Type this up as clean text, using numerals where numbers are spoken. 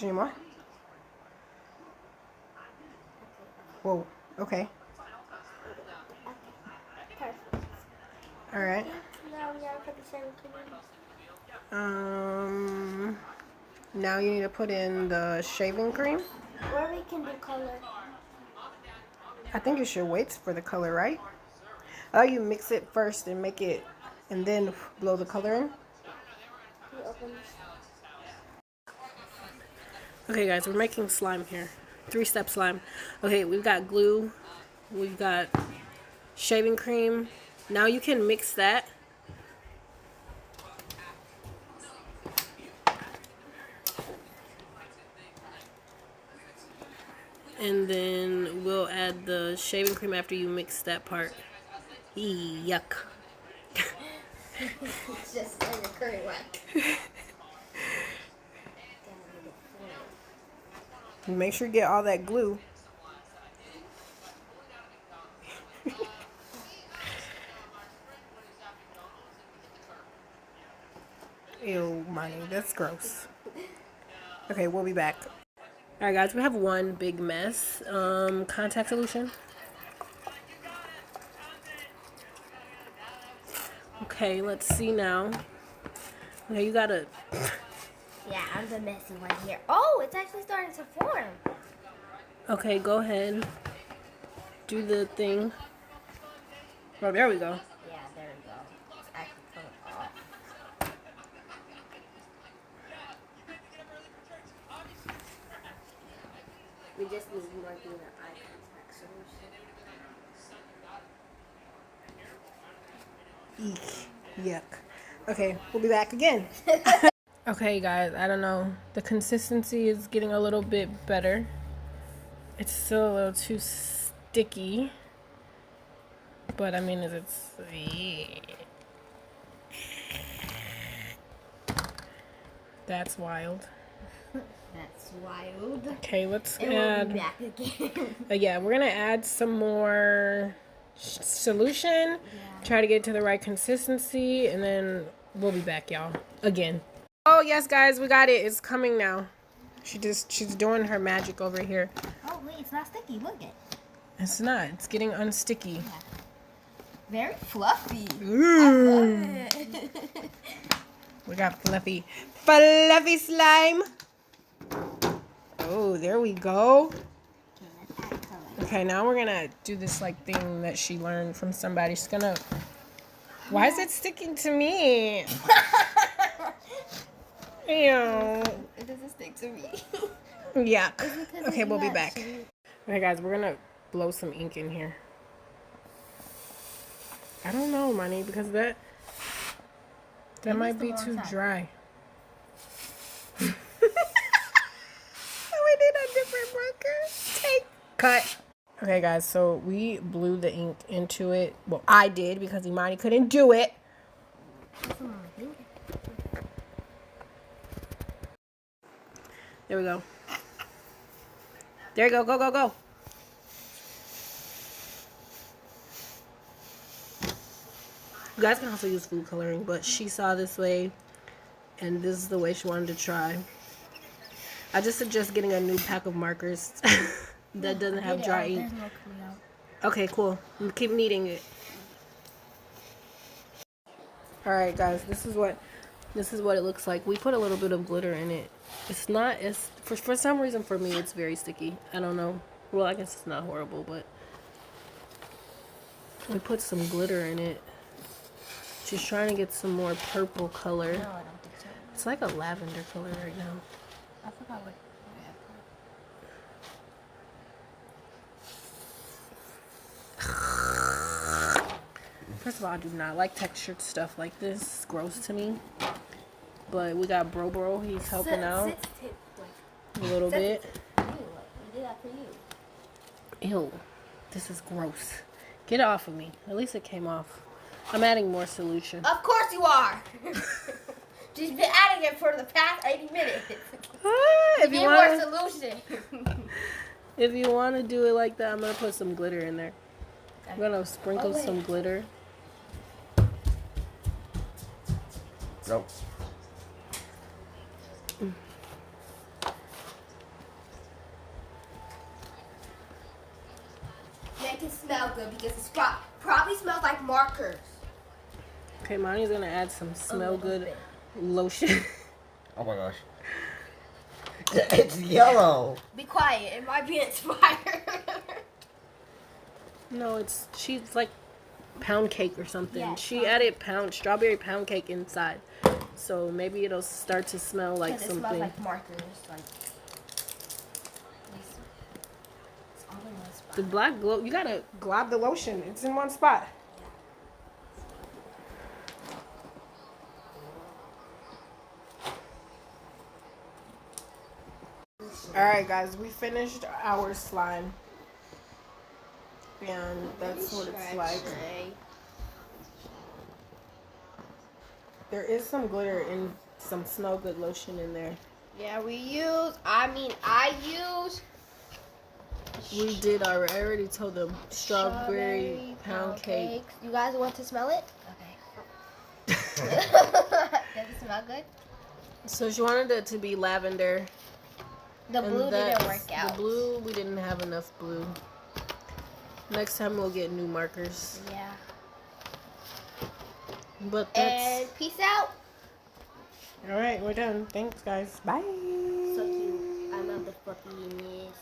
Do you need more? Whoa. Okay. Perfect. All right. Now we gotta put the shaving cream in. Now you need to put in the shaving cream. Or we can do color. I think you should wait for the color, right? Oh, you mix it first and make it, and then blow the color in. Can you open this? Okay, guys, we're making slime here. 3-step slime. Okay, we've got glue. We've got shaving cream. Now you can mix that. And then we'll add the shaving cream after you mix that part. Yuck. It's just like a curry whack. Make sure you get all that glue. Ew, Money, that's gross. Okay, we'll be back. Alright guys, we have one big mess. Contact solution. Okay, let's see now. Okay, you gotta... Yeah, I'm the messy one here. Oh, it's actually starting to form. Okay, go ahead. Do the thing. Oh, there we go. Yeah, there we go. It's actually coming off. We just need more than the eye contact solution. Eek. Yuck. Okay, we'll be back again. Okay, guys, I don't know. The consistency is getting a little bit better. It's still a little too sticky. But, I mean, it's... That's wild. That's wild. Okay, let's And add... we'll be back again. Yeah, we're going to add some more solution. Yeah. Try to get to the right consistency. And then we'll be back, y'all. Again. Oh, yes, guys, we got it. It's coming now. She's doing her magic over here. Oh, wait, it's not sticky. Look it. It's not. It's getting unsticky. Yeah. Very fluffy. Ooh. I love it. We got fluffy slime. Oh, there we go. Okay, now we're gonna do this like thing that she learned from somebody. She's gonna... Why is it sticking to me? Ew. It doesn't stick to me. Yuck. Okay, we'll be back. Okay, guys, we're gonna blow some ink in here. I don't know, Money, because that might be too dry. We need a different marker. Cut. Okay, guys, so we blew the ink into it. Well, I did because Imani couldn't do it. There we go. There you go. Go, go, go. You guys can also use food coloring, but she saw this way, and this is the way she wanted to try. I just suggest getting a new pack of markers that doesn't have dry ink. Okay, cool. Keep kneading it. All right, guys, this is what it looks like. We put a little bit of glitter in it. It's not as for some reason for me it's very sticky. I don't know. Well, I guess it's not horrible, but we put some glitter in it. She's trying to get some more purple color. No, I don't think so. It's like a lavender color right now. I forgot what. First of all, I do not like textured stuff like this. It's gross to me. But we got Bro. He's helping out a little bit. We did that for you. Ew. This is gross. Get it off of me. At least it came off. I'm adding more solution. Of course you are. She's been adding it for the past 80 minutes. If you Need want, more solution. if you want to do it like that, I'm gonna put some glitter in there. I'm gonna sprinkle some glitter. Nope. smell good because it's probably smells like markers. Okay, Monty's gonna add some smell good bit. lotion. Oh my gosh. It's yellow. Be quiet. It might be inspired. No, she's like pound cake or something. Yeah, she added strawberry pound cake inside. So maybe it'll start to smell like Because it something. smells like markers. Like, it's all in one spot. The black glow, you gotta glob the lotion. It's in one spot. Alright guys, we finished our slime. And that's what it's like. There is some glitter and some smell good lotion in there. Yeah, I use. We did already. I already told them. Strawberry pound cake. You guys want to smell it? Okay. Does it smell good? So she wanted it to be lavender. The blue didn't work out. The blue, we didn't have enough blue. Next time we'll get new markers. Yeah. But that's... And peace out. Alright, we're done. Thanks, guys. Bye. So cute. I love the fluffiness.